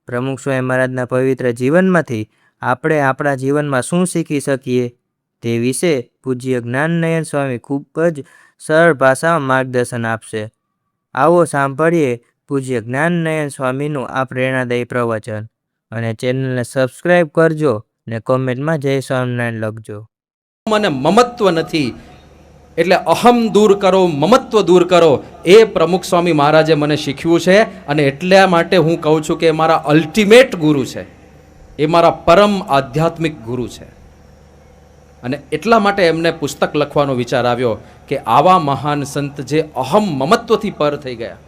પ્રમુખ સ્વામી મહારાજના પવિત્ર જીવનમાંથી આપણે આપણા જીવનમાં શું શીખી શકીએ તે વિશે પૂજ્ય જ્ઞાનનયન સ્વામી ખૂબ જ સરળ ભાષામાં માર્ગદર્શન આપશે. આવો સાંભળીએ પૂજ્ય જ્ઞાનનયન સ્વામીનું આ પ્રેરણાદાયી પ્રવચન. અને ચેનલને સબસ્ક્રાઈબ કરજો ને કોમેન્ટમાં જય સ્વામિનારાયણ લખજો. મને મમત્વ નથી એટલે અહમ દૂર કરો, મમત્વ દૂર કરો, એ પ્રમુખ સ્વામી મહારાજે મને શીખ્યું છે. અને એટલા માટે હું કહું છું કે એ મારા અલ્ટિમેટ ગુરુ છે, એ મારા પરમ આધ્યાત્મિક ગુરુ છે. અને એટલા માટે એમને પુસ્તક લખવાનો વિચાર આવ્યો કે આવા મહાન સંત જે અહમ મમત્વથી પર થઈ ગયા.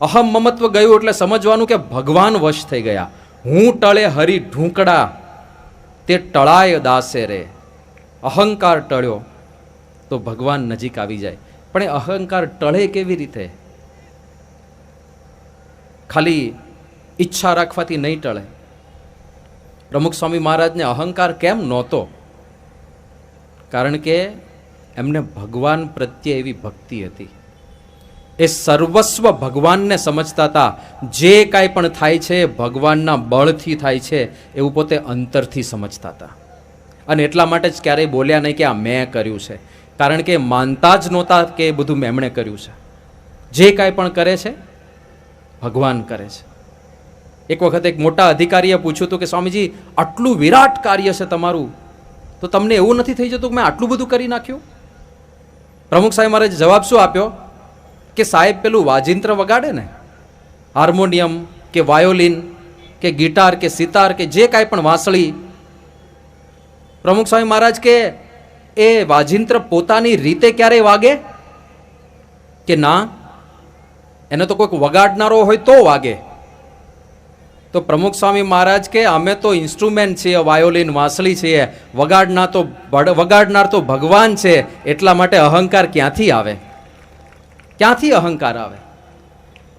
અહમ મમત્વ ગયું એટલે સમજવાનું કે ભગવાન વશ થઈ ગયા. હું ટળે હરી ઢૂંકડા તે ટળાય દાસે રે. અહંકાર ટળ્યો તો ભગવાન નજીક આવી જાય. પણ એ અહંકાર ટળે કેવી રીતે? ખાલી ઈચ્છા રાખવાથી નહીં ટળે. પ્રમુખ સ્વામી મહારાજને અહંકાર કેમ નહોતો? કારણ કે એમને ભગવાન પ્રત્યે એવી ભક્તિ હતી. એ સર્વસ્વ ભગવાનને સમજતા હતા. જે કાંઈ પણ થાય છે ભગવાનના બળથી થાય છે એવું પોતે અંતરથી સમજતા હતા. અને એટલા માટે જ ક્યારેય બોલ્યા નહીં કે આ મેં કર્યું છે. કારણ કે માનતા જ નહોતા કે એ બધું એમણે કર્યું છે. જે કાંઈ પણ કરે છે ભગવાન કરે છે. એક વખત એક મોટા અધિકારીએ પૂછ્યું હતું કે સ્વામીજી, આટલું વિરાટ કાર્ય છે તમારું, તો તમને એવું નથી થઈ જતું કે મેં આટલું બધું કરી નાખ્યું? પ્રમુખ સાહેબ મહારાજે જવાબ શું આપ્યો કે સાહેબ પેલું વાજિંત્ર વગાડે ને, હાર્મોનિયમ કે વાયોલિન કે ગિટાર કે સિતાર કે જે કાંઈ પણ વાંસળી, પ્રમુખ સ્વામી મહારાજ કે એ વાજિંત્ર પોતાની રીતે ક્યારેય વાગે કે ના? એને તો કોઈક વગાડનારો હોય તો વાગે. તો પ્રમુખ સ્વામી મહારાજ કે અમે તો ઇન્સ્ટ્રુમેન્ટ છીએ, વાયોલિન વાંસળી છીએ, વગાડનાર તો ભગવાન છે. એટલા માટે અહંકાર ક્યાંથી આવે? ક્યાંથી અહંકાર આવે?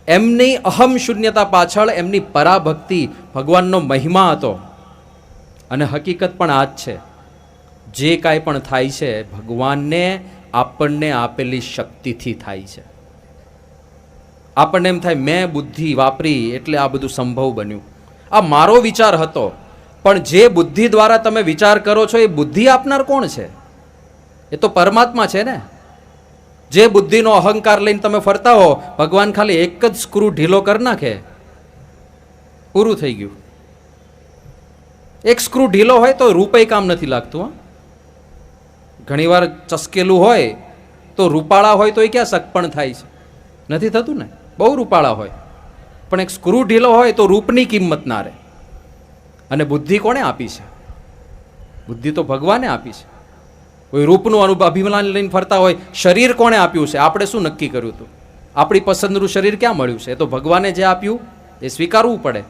એમની અહમ શૂન્યતા પાછળ એમની પરાભક્તિ, ભગવાનનો મહિમા હતો. અને હકીકત પણ આ જ છે. જે કાંઈ પણ થાય છે ભગવાનને આપણને આપેલી શક્તિથી થાય છે. આપણને એમ થાય મેં બુદ્ધિ વાપરી એટલે આ બધું સંભવ બન્યું, આ મારો વિચાર હતો. પણ જે બુદ્ધિ દ્વારા તમે વિચાર કરો છો એ બુદ્ધિ આપનાર કોણ છે? એ તો પરમાત્મા છે ને. જે બુદ્ધિનો અહંકાર લઈને તમે ફરતા હો, ભગવાન ખાલી એક જ સ્ક્રૂ ઢીલો કરી નાખે, પૂરું થઈ ગયું. એક સ્ક્રૂ ઢીલો હોય તો રૂપે કામ નથી લાગતું. ઘણીવાર ચસકેલું હોય તો રૂપાળા હોય તો એ ક્યાં સગપણ થાય છે? નથી થતું ને. બહુ રૂપાળા હોય પણ એક સ્ક્રૂ ઢીલો હોય તો રૂપની કિંમત ના રહે. અને બુદ્ધિ કોણે આપી છે? બુદ્ધિ તો ભગવાને આપી છે. કોઈ રૂપનું અભિમાન લઈને ફરતા હોય, શરીર કોણે આપ્યું છે? આપણે શું નક્કી કર્યું હતું? આપણી પસંદનું શરીર ક્યાં મળ્યું છે? એ તો ભગવાને જે આપ્યું એ સ્વીકારવું પડે.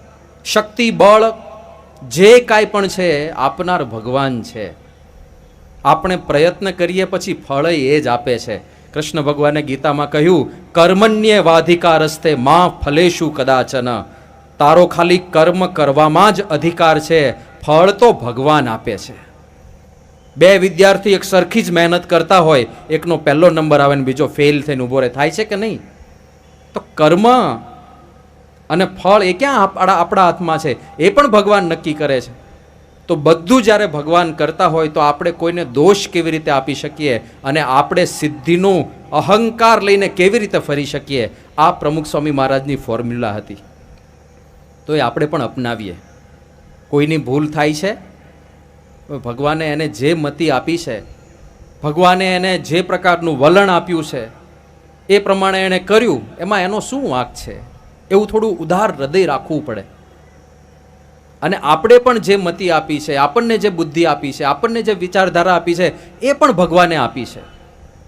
શક્તિ, બળ, જે કાંઈ પણ છે આપનાર ભગવાન છે. આપણે પ્રયત્ન કરીએ પછી ફળ એ જ આપે છે. કૃષ્ણ ભગવાને ગીતામાં કહ્યું, કર્મણ્યે વાધિકારસ્તે માં ફલેશુ કદાચન. તારો ખાલી કર્મ કરવામાં જ અધિકાર છે, ફળ તો ભગવાન આપે છે. બે વિદ્યાર્થી એક સરખી જ મહેનત કરતા હોય, એકનો પહેલો નંબર આવે ને બીજો ફેલ થઈને ઊભો રહે, થાય છે કે નહીં? તો કર્મ અને ફળ એ ક્યાં આપણા હાથમાં છે? એ પણ ભગવાન નક્કી કરે છે. તો બધું જ્યારે ભગવાન કરતા હોય તો આપણે કોઈને દોષ કેવી રીતે આપી શકીએ અને આપણે સિદ્ધિનું અહંકાર લઈને કેવી રીતે ફરી શકીએ? આ પ્રમુખ સ્વામી મહારાજની ફોર્મ્યુલા હતી. તો એ આપણે પણ અપનાવીએ. કોઈની ભૂલ થાય છે, ભગવાને એને જે મતિ આપી છે, ભગવાને એને જે પ્રકારનું વલણ આપ્યું છે એ પ્રમાણે એણે કર્યું, એમાં એનો શું વાંક છે? એવું થોડું ઉદાર હૃદય રાખવું પડે. અને આપણે પણ જે મતિ આપી છે, આપણને જે બુદ્ધિ આપી છે, આપણને જે વિચારધારા આપી છે એ પણ ભગવાને આપી છે.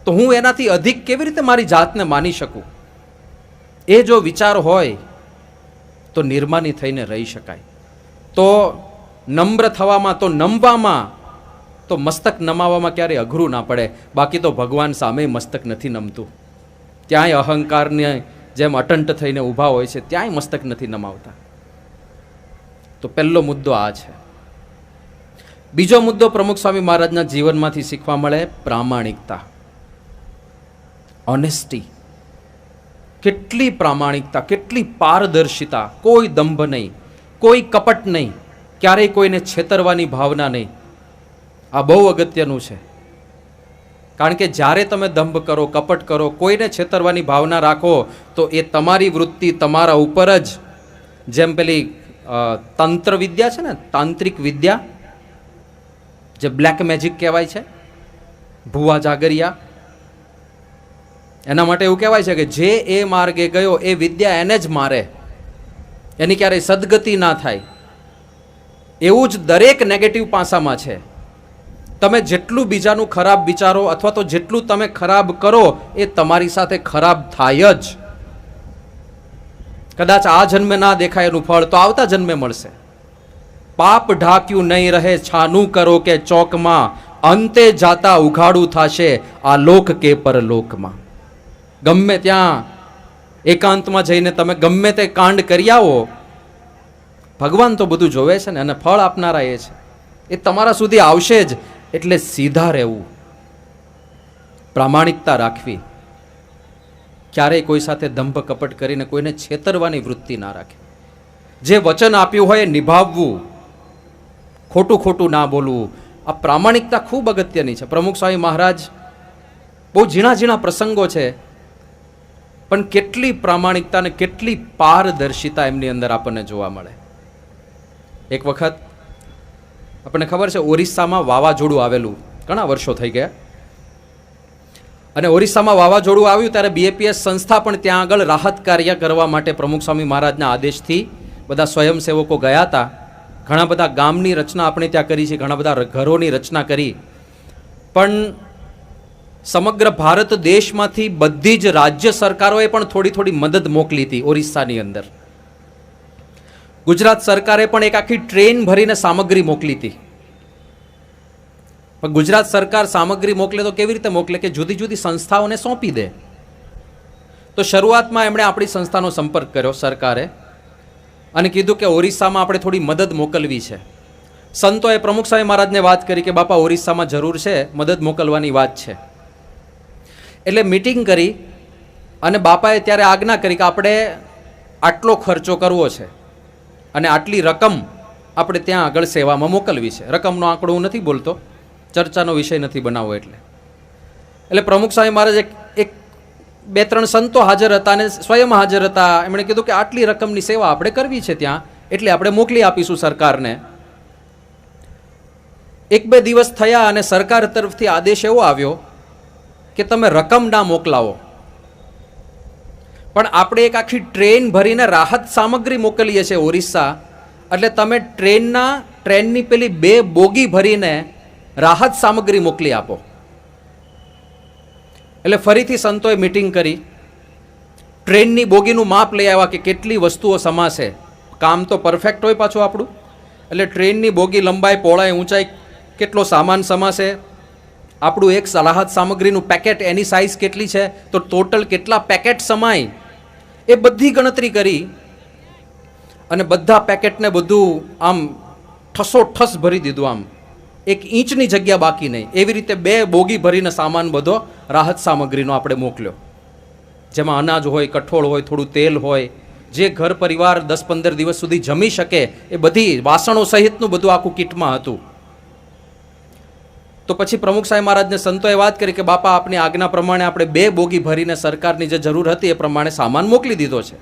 તો હું એનાથી અધિક કેવી રીતે મારી જાતને માની શકું? એ જો વિચાર હોય તો નિર્માની થઈને રહી શકાય. તો નમ્ર થવામાં, તો નમવામાં, તો મસ્તક નમાવામાં ક્યારેય અઘરું ના પડે. બાકી તો ભગવાન સામે મસ્તક નથી નમતું. ત્યાંય અહંકારને જેમ અટંટ થઈને ઊભા હોય છે, ત્યાંય મસ્તક નથી નમાવતા. તો પહેલો મુદ્દો આ છે. બીજો મુદ્દો પ્રમુખ સ્વામી મહારાજના જીવનમાંથી શીખવા મળે, પ્રામાણિકતા, ઓનેસ્ટી. કેટલી પ્રામાણિકતા, કેટલી પારદર્શિતા, કોઈ દંભ નહીં, કોઈ કપટ નહીં, ક્યારેય કોઈને છેતરવાની ભાવના નહીં. આ બહુ અગત્યનું છે. કારણ કે જ્યારે તમે દંભ કરો, કપટ કરો, કોઈને છેતરવાની ભાવના રાખો તો એ તમારી વૃત્તિ તમારા ઉપર જ, જેમ પેલી તંત્ર વિદ્યા છે ને, તાંત્રિક વિદ્યા, જે બ્લેક મેજિક કહેવાય છે, ભુવા જાગરિયા, એના માટે એવું કહેવાય છે કે જે એ માર્ગે ગયો એ વિદ્યા એને જ મારે, એની ક્યારેય સદગતિ ના થાય. એવું જ દરેક નેગેટિવ પાસામાં છે. તમે જેટલું બીજાનું ખરાબ વિચારો અથવા તો જેટલું તમે ખરાબ કરો એ તમારી સાથે ખરાબ થાય જ. કદાચ આ જન્મે ના દેખાય એનું ફળ તો આવતા જન્મે મળશે. પાપ ઢાક્યું નહીં રહે છાનું કરો કે ચોકમાં, અંતે જાતા ઉઘાડું થશે આ લોક કે પરલોકમાં. ગમે ત્યાં એકાંતમાં જઈને તમે ગમે તે કાંડ કરી આવો, ભગવાન તો બધું જોવે છે ને, અને ફળ આપનારા એ છે, એ તમારા સુધી આવશે જ. એટલે સીધા રહેવું, પ્રામાણિકતા રાખવી, ક્યારેય કોઈ સાથે દંભ કપટ કરીને કોઈને છેતરવાની વૃત્તિ ના રાખવી. જે વચન આપ્યું હોય એ નિભાવવું, ખોટું ખોટું ના બોલવું. આ પ્રામાણિકતા ખૂબ અગત્યની છે. પ્રમુખ સ્વામી મહારાજ, બહુ ઝીણા ઝીણા પ્રસંગો છે, પણ કેટલી પ્રામાણિકતા અને કેટલી પારદર્શિતા એમની અંદર આપણને જોવા મળે. એક વખત આપણને ખબર છે, ઓરિસ્સામાં વાવાઝોડું આવેલું, ઘણા વર્ષો થઈ ગયા, અને ઓરિસ્સામાં વાવાઝોડું આવ્યું ત્યારે બીએપીએસ સંસ્થા પણ ત્યાં આગળ રાહત કાર્ય કરવા માટે પ્રમુખ સ્વામી મહારાજના આદેશથી બધા સ્વયંસેવકો ગયા હતા. ઘણા બધા ગામની રચના આપણે ત્યાં કરી છે, ઘણા બધા ઘરોની રચના કરી, પણ સમગ્ર ભારત દેશમાંથી બધી જ રાજ્ય સરકારોએ પણ થોડી થોડી મદદ મોકલી હતી ઓરિસ્સાની અંદર. ગુજરાત સરકારે પણ એક આખી ટ્રેન ભરીને સામગ્રી મોકલી હતી. પણ ગુજરાત સરકાર સામગ્રી મોકલે તો કેવી રીતે મોકલે કે જુદી જુદી સંસ્થાઓને સોંપી દે. તો શરૂઆતમાં એમણે આપણી સંસ્થાનો સંપર્ક કર્યો સરકારે, અને કીધું કે ઓરિસ્સામાં આપણે થોડી મદદ મોકલવી છે. સંતોએ પ્રમુખ સ્વામી મહારાજને વાત કરી કે બાપા ઓરિસ્સામાં જરૂર છે, મદદ મોકલવાની વાત છે. એટલે મીટિંગ કરી અને બાપાએ ત્યારે આજ્ઞા કરી કે આપણે આટલો ખર્ચો કરવો છે અને આટલી રકમ આપણે ત્યાં આગળ સેવામાં મોકલવી છે. રકમનો આંકડો હું નથી બોલતો, ચર્ચાનો વિષય નથી બનાવવો. એટલે પ્રમુખ સ્વામી મહારાજ એક બે ત્રણ સંતો હાજર હતા અને સ્વયં હાજર હતા. એમણે કીધું કે આટલી રકમની સેવા આપણે કરવી છે ત્યાં, એટલે આપણે મોકલી આપીશું સરકારને. એક બે દિવસ થયા અને સરકાર તરફથી આદેશ એવો આવ્યો કે તમે રકમ ના મોકલાવો, પણ આપણે એક આખી ટ્રેન ભરીને રાહત સામગ્રી મોકલીએ છીએ ઓરિસ્સા, એટલે તમે ટ્રેનની પેલી 2 બોગી ભરીને રાહત સામગ્રી મોકલી આપો. એટલે ફરીથી સંતોએ મીટિંગ કરી, ટ્રેનની બોગીનું માપ લઈ આવ્યા કે કેટલી વસ્તુઓ સમાશે. કામ તો પરફેક્ટ હોય પાછું આપણું, એટલે ટ્રેનની બોગી લંબાઈ, પહોળાઈ, ઊંચાઈ, કેટલો સામાન સમાશે, આપણું એક રાહત સામગ્રીનું પેકેટ, એની સાઇઝ કેટલી છે, તો ટોટલ કેટલા પેકેટ સમાય, એ બધી ગણતરી કરી અને બધા પેકેટને બધું આમ ઠસોઠસ ભરી દીધું. આમ 1 ઇંચની જગ્યા બાકી નહીં. એવી રીતે 2 બોગી ભરીને સામાન બધો રાહત સામગ્રીનો આપણે મોકલ્યો, જેમાં અનાજ હોય, કઠોળ હોય, થોડું તેલ હોય, જે ઘર પરિવાર 10-15 દિવસ સુધી જમી શકે એ બધી વાસણો સહિતનું બધું આખું કીટમાં હતું. તો પછી પ્રમુખ સાહેબ મહારાજને સંતોએ વાત કરી કે બાપા આપની આજ્ઞા પ્રમાણે આપણે 2 બોગી ભરીને સરકારની જે જરૂર હતી એ પ્રમાણે સામાન મોકલી દીધો છે.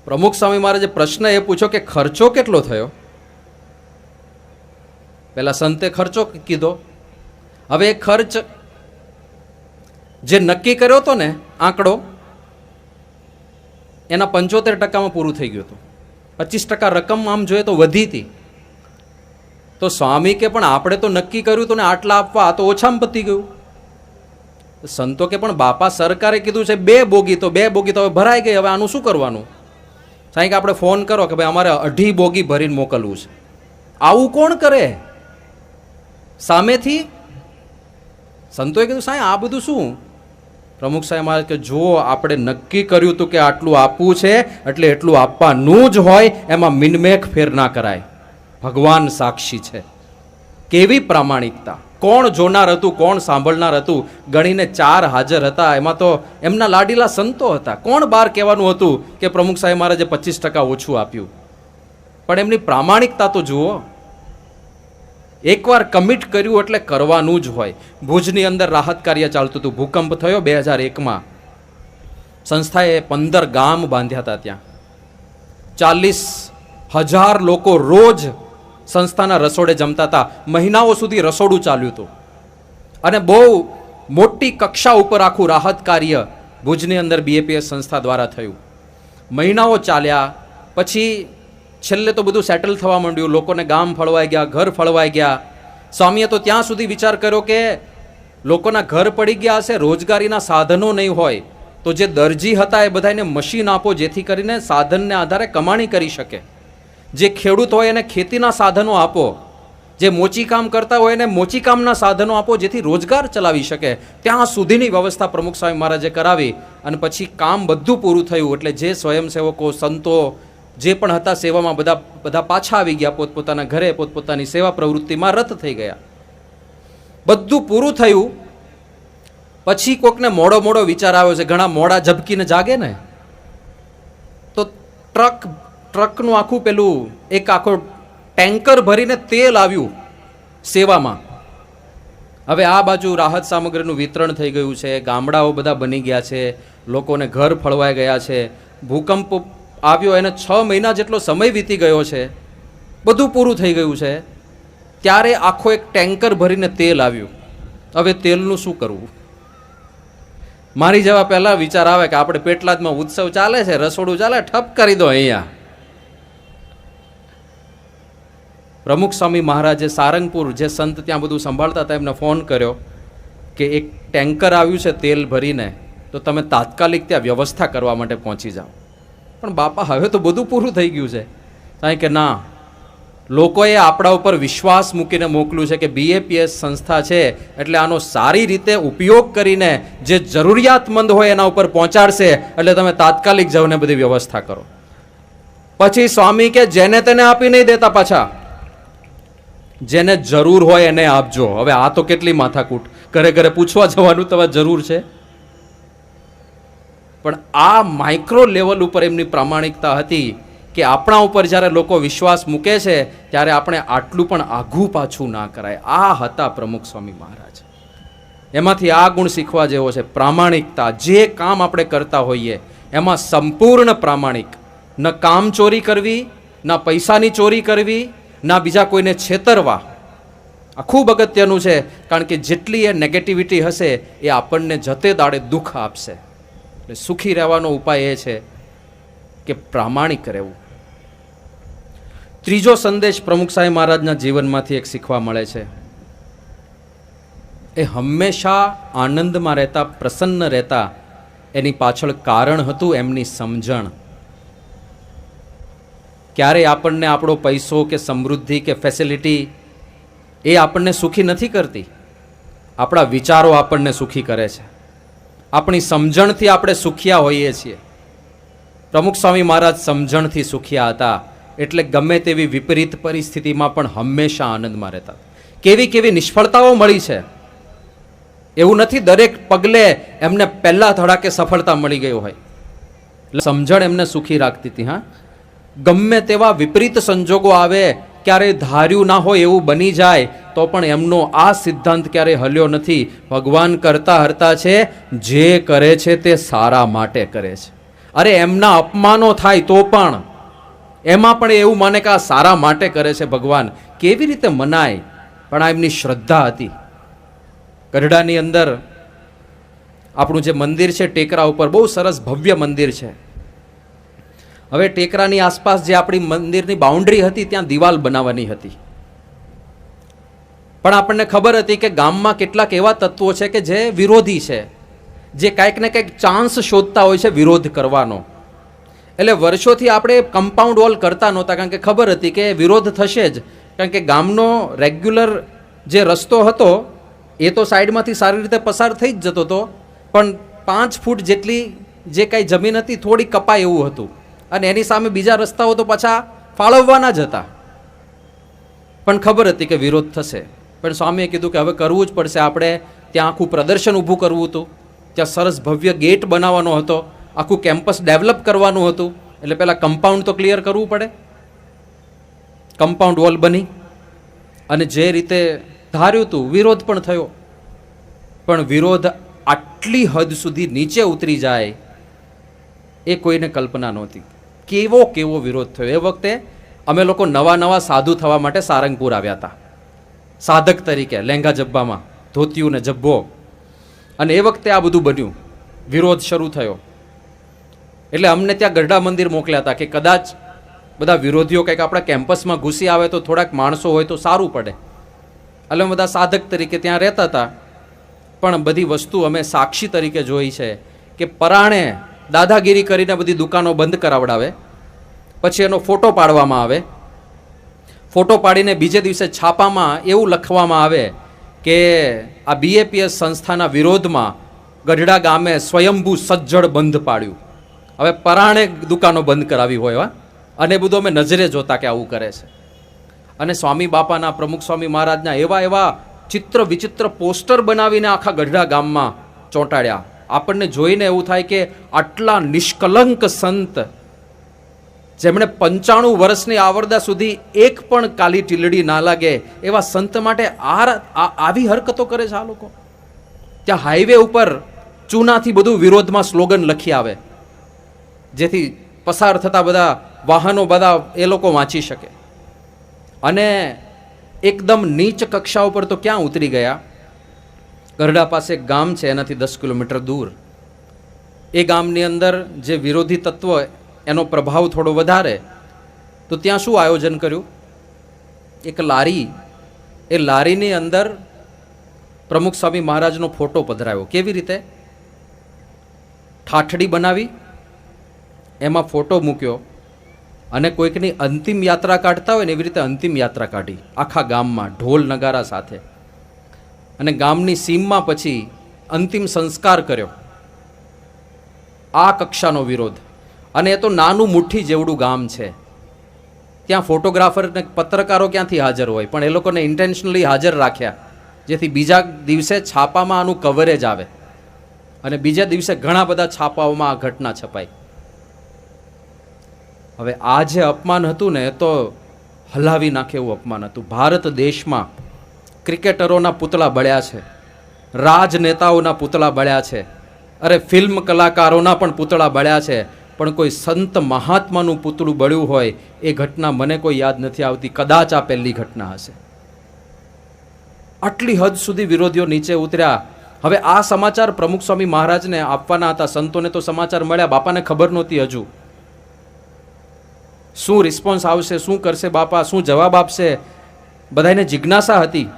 પ્રમુખ સ્વામી મહારાજે પ્રશ્ન એ પૂછ્યો કે ખર્ચો કેટલો થયો? પેલા સંતે ખર્ચો કીધો. હવે એ ખર્ચ જે નક્કી કર્યો હતો ને આંકડો, એના 75% પૂરું થઈ ગયું હતું. 25% રકમ આમ જોઈએ તો વધી હતી. તો સ્વામી કે પણ આપણે તો નક્કી કર્યું હતું ને આટલા આપવા, આ તો ઓછામાં પતી ગયું. સંતો કે પણ બાપા સરકારે કીધું છે 2 બોગી, તો 2 બોગી તો હવે ભરાઈ ગઈ, હવે આનું શું કરવાનું? સાંઈ કે આપણે ફોન કરો કે ભાઈ અમારે 2.5 બોગી ભરીને મોકલવું છે. આવું કોણ કરે સામેથી? સંતોએ કીધું સાંઈ આ બધું શું? પ્રમુખ સાહેબ મહારાજ કે જો આપણે નક્કી કર્યું હતું કે આટલું આપવું છે એટલે એટલું આપવાનું જ હોય, એમાં મિનમેક ફેર ના કરાય. ભગવાન સાક્ષી છે. કેવી પ્રામાણિકતા! કોણ જોનાર હતું, કોણ સાંભળનાર હતું? ગણીને 4 હાજર હતા, એમાં તો એમના લાડીલા સંતો હતા. કોણ બહાર કહેવાનું હતું કે પ્રમુખ સાહેબ મહારાજે 25% ઓછું આપ્યું? પણ એમની પ્રામાણિકતા તો જુઓ. એકવાર કમિટ કર્યું એટલે કરવાનું જ હોય. ભુજની અંદર રાહત કાર્ય ચાલતું હતું. ભૂકંપ થયો 2001માં. સંસ્થાએ 15 ગામ બાંધ્યા હતા. ત્યાં 40,000 લોકો રોજ સંસ્થાના રસોડે જમતા હતા. મહિનાઓ સુધી રસોડું ચાલ્યું હતું અને બહુ મોટી કક્ષા ઉપર આખું રાહત કાર્ય ભુજની અંદર BAPS સંસ્થા દ્વારા થયું. મહિનાઓ ચાલ્યા પછી છેલ્લે તો બધું સેટલ થવા માંડ્યું. લોકોને ગામ ફળવાઈ ગયા, ઘર ફળવાઈ ગયા. સ્વામીએ તો ત્યાં સુધી વિચાર કર્યો કે લોકોના ઘર પડી ગયા હશે, રોજગારીના સાધનો નહીં હોય તો જે દરજી હતા એ બધાને મશીન આપો, જેથી કરીને સાધનને આધારે કમાણી કરી શકે. જે ખેડૂત હોય એને ખેતીના સાધનો આપો, જે મોચી કામ કરતા હોય એને મોચી કામના સાધનો આપો, જેથી રોજગાર ચલાવી શકે. ત્યાં સુધીની વ્યવસ્થા પ્રમુખ સ્વામી મહારાજે કરાવી અને પછી કામ બધું પૂરું થયું. એટલે જે સ્વયંસેવકો, સંતો જે પણ હતા સેવામાં, બધા પાછા આવી ગયા પોતપોતાના ઘરે, પોતપોતાની સેવા પ્રવૃત્તિમાં રત થઈ ગયા. બધું પૂરું થયું પછી કોકને મોડો વિચાર આવ્યો છે. ઘણા મોડા ઝબકીને જાગે ને, તો ટ્રકનું આખું પેલું એક આખો ટેન્કર ભરીને તેલ આવ્યું સેવામાં. હવે આ બાજુ રાહત સામગ્રીનું વિતરણ થઈ ગયું છે, ગામડાઓ બધા બની ગયા છે, લોકોને ઘર ફળવાઈ ગયા છે. ભૂકંપ આવ્યો એને 6 મહિના જેટલો સમય વીતી ગયો છે, બધું પૂરું થઈ ગયું છે. ત્યારે આખો એક ટેન્કર ભરીને તેલ આવ્યું. હવે તેલનું શું કરવું? મારી જેવા પહેલા વિચાર આવે કે આપણે પેટલાદમાં ઉત્સવ ચાલે છે, રસોડું ચાલે, ઠપ કરી દો અહીંયા. પ્રમુખ સ્વામી મહારાજે સારંગપુર જે સંત ત્યાં બધું સંભાળતા હતા એમને ફોન કર્યો કે એક ટેન્કર આવ્યું છે તેલ ભરીને, તો તમે તાત્કાલિક ત્યાં વ્યવસ્થા કરવા માટે પહોંચી જાઓ. પણ બાપા હવે તો બધું પૂરું થઈ ગયું છે. કારણ કે ના, લોકોએ આપણા ઉપર વિશ્વાસ મૂકીને મોકલ્યું છે કે BAPS સંસ્થા છે એટલે આનો સારી રીતે ઉપયોગ કરીને જે જરૂરિયાતમંદ હોય એના ઉપર પહોંચાડશે, એટલે તમે તાત્કાલિક જાઓ ને બધી વ્યવસ્થા કરો. પછી સ્વામી કે જેને તેને આપી નહીં દેતા, પાછા જેને જરૂર હોય એને આપજો. હવે આ તો કેટલી માથાકૂટ, ઘરે ઘરે પૂછવા જવાનું તમારે જરૂર છે. પણ આ માઇક્રો લેવલ ઉપર એમની પ્રામાણિકતા હતી કે આપણા ઉપર જ્યારે લોકો વિશ્વાસ મૂકે છે ત્યારે આપણે આટલું પણ આઘું પાછું ના કરાય. આ હતા પ્રમુખ સ્વામી મહારાજ. એમાંથી આ ગુણ શીખવા જેવો છે, પ્રામાણિકતા. જે કામ આપણે કરતા હોઈએ એમાં સંપૂર્ણ પ્રામાણિક. ન કામ ચોરી કરવી, ના પૈસાની ચોરી કરવી, ના બીજા કોઈને છેતરવા. આ ખૂબ અગત્યનું છે. કારણ કે જેટલી એ નેગેટિવિટી હશે એ આપણને જતે દાડે દુઃખ આપશે. એટલે સુખી રહેવાનો ઉપાય એ છે કે પ્રામાણિક રહેવું. ત્રીજો સંદેશ પ્રમુખ સ્વામી મહારાજના જીવનમાંથી એક શીખવા મળે છે. એ હંમેશા આનંદમાં રહેતા, પ્રસન્ન રહેતા. એની પાછળ કારણ હતું એમની સમજણ. ક્યારેય આપણને આપણો પૈસો કે સમૃદ્ધિ કે ફેસિલિટી એ આપણને સુખી નથી કરતી. આપણા વિચારો આપણને સુખી કરે છે. આપણી સમજણથી આપણે સુખિયા હોઈએ છીએ. પ્રમુખ સ્વામી મહારાજ સમજણથી સુખિયા હતા, એટલે ગમે તેવી વિપરીત પરિસ્થિતિમાં પણ હંમેશા આનંદમાં રહેતા. કેવી કેવી નિષ્ફળતાઓ મળી છે, એવું નથી દરેક પગલે એમને પહેલા ધડાકે સફળતા મળી ગઈ હોય. સમજણ એમને સુખી રાખતી હતી. હા, ગમે તેવા વિપરીત સંજોગો આવે, ક્યારેય ધાર્યું ના હોય એવું બની જાય, તો પણ એમનો આ સિદ્ધાંત ક્યારેય હલ્યો નથી. ભગવાન કરતા હરતા છે, જે કરે છે તે સારા માટે કરે છે. અરે એમના અપમાનો થાય તો પણ એમાં પણ એવું માને કે આ સારા માટે કરે છે ભગવાન. કેવી રીતે મનાય? પણ આ એમની શ્રદ્ધા હતી. ગઢડાની અંદર આપણું જે મંદિર છે ટેકરા ઉપર, બહુ સરસ ભવ્ય મંદિર છે. હવે ટેકરાની આસપાસ જે આપણી મંદિરની બાઉન્ડ્રી હતી ત્યાં દિવાલ બનાવવાની હતી. પણ આપણને ખબર હતી કે ગામમાં કેટલાક એવા તત્વો છે કે જે વિરોધી છે, જે કાંઈક ને કંઈક ચાન્સ શોધતા હોય છે વિરોધ કરવાનો. એટલે વર્ષોથી આપણે કમ્પાઉન્ડ વોલ કરતા નહોતા, કારણ કે ખબર હતી કે વિરોધ થશે જ. કારણ કે ગામનો રેગ્યુલર જે રસ્તો હતો એ તો સાઈડમાંથી સારી રીતે પસાર થઈ જ જતો હતો, પણ 5 ફૂટ જેટલી જે કાંઈ જમીન હતી થોડી કપાય એવું હતું, અને એની સામે બીજા રસ્તાઓ તો પાછા ફાળવવાના જ હતા. પણ ખબર હતી કે વિરોધ થશે. પણ સ્વામીએ કીધું કે હવે કરવું જ પડશે. આપણે ત્યાં આખું પ્રદર્શન ઊભું કરવું હતું, ત્યાં સરસ ભવ્ય ગેટ બનાવવાનો હતો, આખું કેમ્પસ ડેવલપ કરવાનું હતું. એટલે પહેલાં કમ્પાઉન્ડ તો ક્લિયર કરવું પડે. કમ્પાઉન્ડ વોલ બની અને જે રીતે ધાર્યું હતું વિરોધ પણ થયો, પણ વિરોધ આટલી હદ સુધી નીચે ઉતરી જાય એ કોઈને કલ્પના નહોતી. કેવો કેવો વિરોધ થયો. એ વખતે અમે લોકો નવા નવા સાધુ થવા માટે સારંગપુર આવ્યા હતા, સાધક તરીકે, લેંગા જબ્બામાં, ધોતિયું ને જબ્બો. અને એ વખતે આ બધું બન્યું, વિરોધ શરૂ થયો. એટલે અમને ત્યાં ગરડા મંદિર મોકલ્યા હતા કે કદાચ બધા વિરોધીઓ કંઈક આપણા કેમ્પસમાં ઘૂસી આવે તો થોડાક માણસો હોય તો સારું પડે. એટલે અમે બધા સાધક તરીકે ત્યાં રહેતા હતા. પણ બધી વસ્તુ અમે સાક્ષી તરીકે જોઈ છે કે પરાણે દાદાગીરી કરીને બધી દુકાનો બંધ કરાવડાવે, પછી એનો ફોટો પાડવામાં આવે, ફોટો પાડીને બીજે દિવસે છાપામાં એવું લખવામાં આવે કે આ BAPS સંસ્થાના વિરોધમાં ગઢડા ગામે સ્વયંભૂ સજ્જડ બંધ પાડ્યું. હવે પરાણે દુકાનો બંધ કરાવી હોય, અને બધું અમે નજરે જોતા કે આવું કરે છે. અને સ્વામી બાપાના, પ્રમુખ સ્વામી મહારાજના એવા એવા ચિત્ર વિચિત્ર પોસ્ટર બનાવીને આખા ગઢડા ગામમાં ચોંટાડ્યા. આપણને જોઈને એવું થાય કે આટલા નિષ્કલંક સંત, જેમણે 95 વર્ષની આવરદા સુધી એક પણ કાલી ટીલડી ના લાગે એવા સંત માટે આવી હરકતો કરે છે આ લોકો. ત્યાં હાઈવે ઉપર ચૂનાથી બધું વિરોધમાં સ્લોગન લખી આવે, જેથી પસાર થતા બધા વાહનો બધા એ લોકો વાંચી શકે. અને એકદમ નીચ કક્ષા ઉપર તો ક્યાં ઉતરી ગયા. ગરડા પાસે એક ગામ છે, એનાથી 10 કિલોમીટર દૂર. એ ગામની અંદર જે વિરોધી તત્વ, એનો પ્રભાવ થોડો વધારે, તો ત્યાં શું આયોજન કર્યું, એક લારી, એ લારીની અંદર પ્રમુખ સ્વામી મહારાજનો ફોટો પધરાવ્યો. કેવી રીતે? ઠાઠડી બનાવી, એમાં ફોટો મૂક્યો, અને કોઈકની અંતિમ યાત્રા કાઢતા હોય ને એવી રીતે અંતિમ યાત્રા કાઢી આખા ગામમાં ઢોલ નગારા સાથે. અને ગામની સીમમાં પછી અંતિમ સંસ્કાર કર્યો. આ કક્ષાનો વિરોધ. અને એ તો નાનું મુઠ્ઠી જેવડું ગામ છે. ત્યાં ફોટોગ્રાફર ને પત્રકારો ક્યાંથી હાજર હોય, પણ એ લોકોને ઇન્ટેન્શનલી હાજર રાખ્યા, જેથી બીજા દિવસે છાપામાં આનું કવરેજ આવે. અને બીજા દિવસે ઘણા બધા છાપાઓમાં આ ઘટના છપાઈ. હવે આ જે અપમાન હતું ને, એ તો હલાવી નાખે એવું અપમાન હતું. ભારત દેશમાં ક્રિકેટરોના પૂતળા બળ્યા છે, રાજનેતાઓના પૂતળા બળ્યા છે, અરે ફિલ્મ કલાકારોના પણ પૂતળા બળ્યા છે, પણ કોઈ સંત મહાત્માનું પૂતળું બળ્યું હોય એ ઘટના મને કોઈ યાદ નથી આવતી. કદાચ આ પહેલી ઘટના હશે. આટલી હદ સુધી વિરોધીઓ નીચે ઉતર્યા. હવે આ સમાચાર પ્રમુખ સ્વામી મહારાજને આપવાના હતા. સંતોને તો સમાચાર મળ્યા, બાપાને ખબર નહોતી હજુ શું રિસ્પોન્સ આવશે, શું કરશે બાપા, શું જવાબ આપશે. બધાને જિજ્ઞાસા હતી.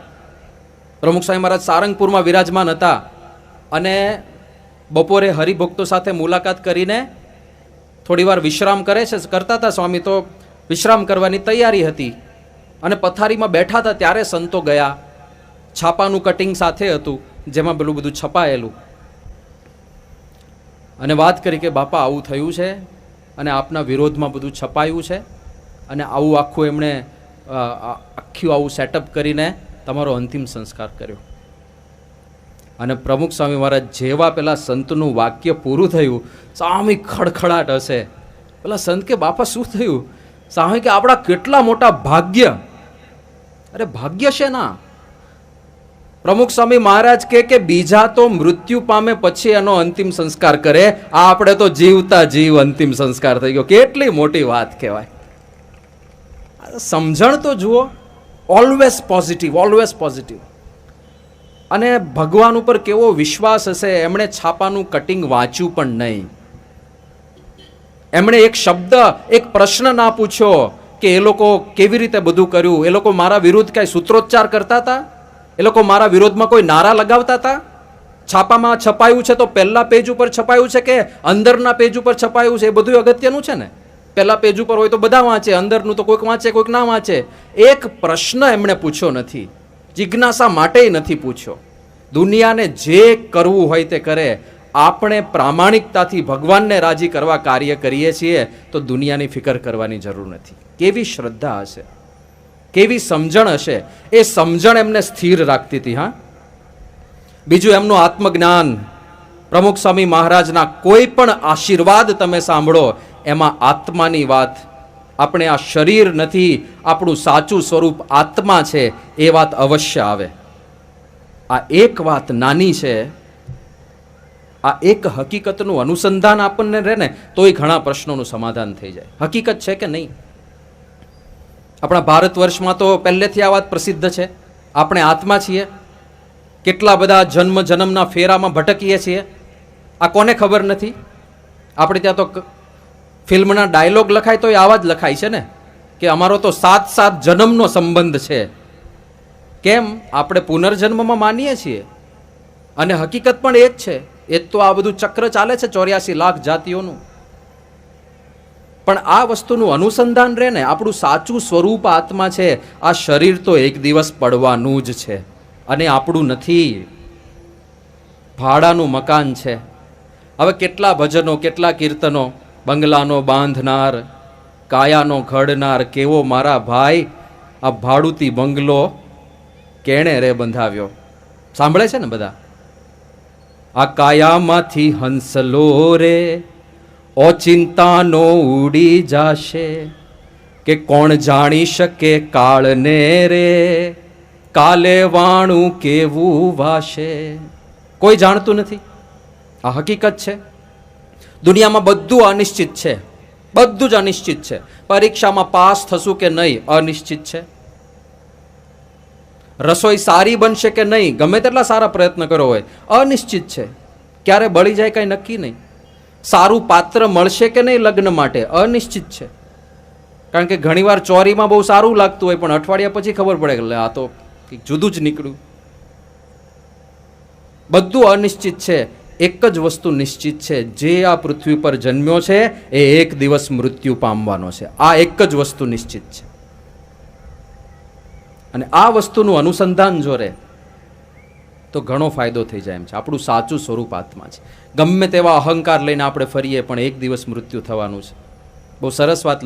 પ્રમુખ સ્વામી મહારાજ સારંગપુરમાં વિરાજમાન હતા, અને બપોરે હરિભક્તો સાથે મુલાકાત કરીને થોડી વાર વિશ્રામ કરતા હતા. સ્વામી તો વિશ્રામ કરવાની તૈયારી હતી, અને પથારીમાં બેઠા હતા ત્યારે સંતો ગયા. છાપાનું કટિંગ સાથે હતું, જેમાં પેલું બધું છપાયેલું, અને વાત કરી કે બાપા આવું થયું છે, અને આપના વિરોધમાં બધું છપાયું છે, અને આવું આખું એમણે આવું સેટઅપ કરીને તમારો અંતિમ સંસ્કાર કર્યો. અને પ્રમુખ સ્વામી મહારાજ જેવા પેલા સંતનું વાક્ય પૂરું થયું, સામી ખડખડાટ હશે. પેલા સંત કે બાપા શું થયું? સામે કે આપણા કેટલા મોટા ભાગ્ય. અરે ભાગ્ય છે ના? પ્રમુખ સ્વામી મહારાજ કે બીજા તો મૃત્યુ પામે પછી એનો અંતિમ સંસ્કાર કરે, આ આપણે તો જીવતા જીવ અંતિમ સંસ્કાર થઈ ગયો. કેટલી મોટી વાત કહેવાય. સમજણ તો જુઓ. Always positive, always positive. અને ભગવાન ઉપર કેવો વિશ્વાસ હશે. એમણે છાપાનું કટિંગ વાંચ્યું પણ નહીં. એમણે એક શબ્દ, એક પ્રશ્ન ના પૂછ્યો કે એ લોકો કેવી રીતે બધું કર્યું. એ લોકો મારા વિરુદ્ધ કઈ સૂત્રોચ્ચાર કરતા હતા? એ લોકો મારા વિરોધમાં કોઈ નારા લગાવતા હતા? છાપામાં છપાયું છે તો પહેલા પેજ ઉપર છપાયું છે કે અંદરના પેજ ઉપર છપાયું છે? એ બધું અગત્યનું છે ને. પહેલા પેજ ઉપર હોય તો બધા વાંચે, અંદરનું તો કોઈક વાંચે કોઈક ના વાંચે. એક પ્રશ્ન એમણે પૂછ્યો નથી, જિજ્ઞાસા માટે નથી પૂછ્યો. દુનિયાને જે કરવું હોય તે કરે. આપણે પ્રામાણિકતાથી ભગવાનને રાજી કરવા કાર્ય કરીએ છીએ તો દુનિયાની ફિકર કરવાની જરૂર નથી. કેવી શ્રદ્ધા હશે, કેવી સમજણ હશે. એ સમજણ એમને સ્થિર રાખતી હતી. હા, બીજું એમનું આત્મજ્ઞાન. પ્રમુખ સ્વામી મહારાજના કોઈ પણ આશીર્વાદ તમે સાંભળો, એમાં આત્માની વાત, આપણે આ શરીર નથી, આપણું સાચું સ્વરૂપ આત્મા છે, એ વાત અવશ્ય આવે. આ એક વાત નાની છે, આ એક હકીકતનું અનુસંધાન આપણને રહે ને તોય ઘણા પ્રશ્નોનું સમાધાન થઈ જાય. હકીકત છે કે નહીં? આપણા ભારત વર્ષમાં તો પહેલેથી આ વાત પ્રસિદ્ધ છે, આપણે આત્મા છીએ. કેટલા બધા જન્મના ફેરામાં ભટકીએ છીએ, આ કોને ખબર નથી? આપણે ત્યાં તો ફિલ્મના ડાયલોગ લખાય તો આવા જ લખાય છે ને કે અમારો તો 7 જન્મનો સંબંધ છે. કેમ? આપણે પુનર્જન્મમાં માનીએ છીએ અને હકીકત પણ એ જ છે. એ જ તો આ બધું ચક્ર ચાલે છે 84 લાખ જાતિઓનું. પણ આ વસ્તુનું અનુસંધાન રહે ને, આપણું સાચું સ્વરૂપ આત્મા છે. આ શરીર તો એક દિવસ પડવાનું જ છે અને આપણું નથી, ભાડાનું મકાન છે. હવે કેટલા ભજનો, કેટલા કીર્તનો, બંગલાનો બાંધનાર, કાયાનો ઘડનાર, કેવો મારા ભાઈ આ ભાડુતી બંગલો કેણે રે બંધાવ્યો, સાંભળે છે ને બધા. આ કાયામાંથી હંસલો રે ઓચિંતાનો ઉડી જાશે, કે કોણ જાણી શકે કાળને રે કાલે વાણું કેવું વાશે. કોઈ જાણતું નથી, આ હકીકત છે. દુનિયામાં બધું અનિશ્ચિત છે, બધું જ અનિશ્ચિત છે. પરીક્ષામાં પાસ થશું કે નહીં અનિશ્ચિત છે. રસોઈ સારી બનશે કે નહીં, ગમે તેટલા સારા પ્રયત્ન કરો હોય, અનિશ્ચિત છે. ક્યારે બળી જાય કઈ નક્કી નહીં. સારું પાત્ર મળશે કે નહીં લગ્ન માટે, અનિશ્ચિત છે. કારણ કે ઘણીવાર ચોરીમાં બહુ સારું લાગતું હોય પણ અઠવાડિયા પછી ખબર પડે કે આ તો કંઈક જુદું જ નીકળ્યું. બધું અનિશ્ચિત છે. એક જ વસ્તુ નિશ્ચિત છે, જે આ પૃથ્વી પર જન્મ્યો છે એ એક દિવસ મૃત્યુ પામવાનો છે. આ એક જ વસ્તુ નિશ્ચિત છે. અને આ વસ્તુનું અનુસંધાન જો રહે તો ઘણો ફાયદો થઈ જાય એમ છે. આપણું સાચું સ્વરૂપ આત્મા છે. ગમે તેવા અહંકાર લઈને આપણે ફરીએ પણ એક દિવસ મૃત્યુ થવાનું છે. બહુ સરસ વાત